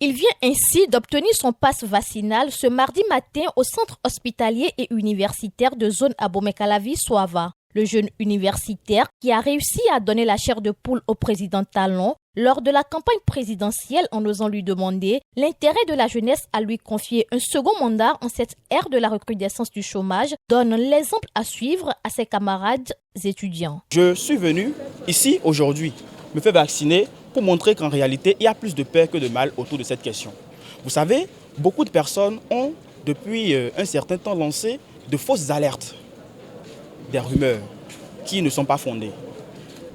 Il vient ainsi d'obtenir son passe vaccinal ce mardi matin au centre hospitalier et universitaire de zone Abomey-Calavi-Soava. Le jeune universitaire qui a réussi à donner la chair de poule au président Talon lors de la campagne présidentielle en osant lui demander l'intérêt de la jeunesse à lui confier un second mandat en cette ère de la recrudescence du chômage donne l'exemple à suivre à ses camarades étudiants. Je suis venu ici aujourd'hui me faire vacciner pour montrer qu'en réalité, il y a plus de peur que de mal autour de cette question. Vous savez, beaucoup de personnes ont depuis un certain temps lancé de fausses alertes, des rumeurs qui ne sont pas fondées.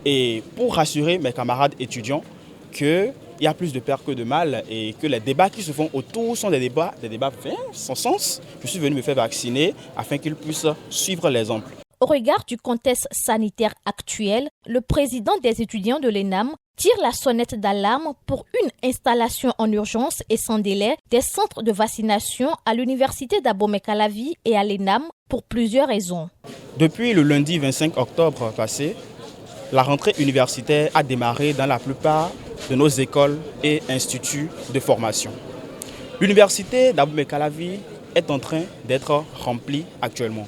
Et pour rassurer mes camarades étudiants qu'il y a plus de peur que de mal et que les débats qui se font autour sont des débats vains, sans sens, je suis venu me faire vacciner afin qu'ils puissent suivre l'exemple. Au regard du contexte sanitaire actuel, le président des étudiants de l'ENAM tire la sonnette d'alarme pour une installation en urgence et sans délai des centres de vaccination à l'université d'Abomey-Calavi et à l'ENAM pour plusieurs raisons. Depuis le lundi 25 octobre passé, la rentrée universitaire a démarré dans la plupart de nos écoles et instituts de formation. L'université d'Abomey-Calavi est en train d'être remplie actuellement.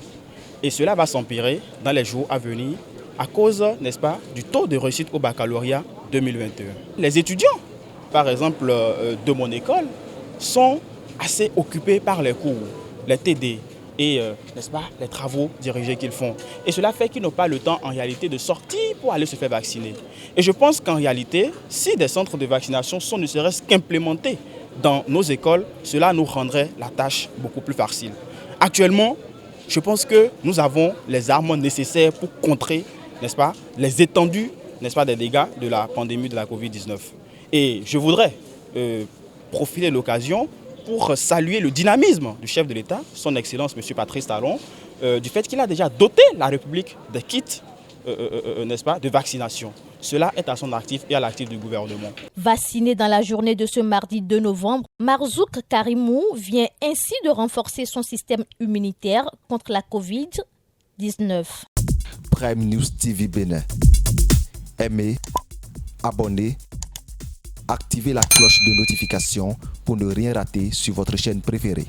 Et cela va s'empirer dans les jours à venir à cause, n'est-ce pas, du taux de réussite au baccalauréat 2021. Les étudiants, par exemple, de mon école, sont assez occupés par les cours, les TD et, n'est-ce pas, les travaux dirigés qu'ils font. Et cela fait qu'ils n'ont pas le temps, en réalité, de sortir pour aller se faire vacciner. Et je pense qu'en réalité, si des centres de vaccination sont ne serait-ce qu'implémentés dans nos écoles, cela nous rendrait la tâche beaucoup plus facile. Actuellement, je pense que nous avons les armes nécessaires pour contrer, n'est-ce pas, les étendues, n'est-ce pas, des dégâts de la pandémie de la Covid-19. Et je voudrais profiter de l'occasion pour saluer le dynamisme du chef de l'État, son Excellence M. Patrice Talon, du fait qu'il a déjà doté la République des kits, n'est-ce pas, de vaccination. Cela est à son actif et à l'actif du gouvernement. Vacciné dans la journée de ce mardi 2 novembre, Marzouk Karimou vient ainsi de renforcer son système immunitaire contre la Covid-19. Prime News TV Bénin. Aimez, abonnez, activez la cloche de notification pour ne rien rater sur votre chaîne préférée.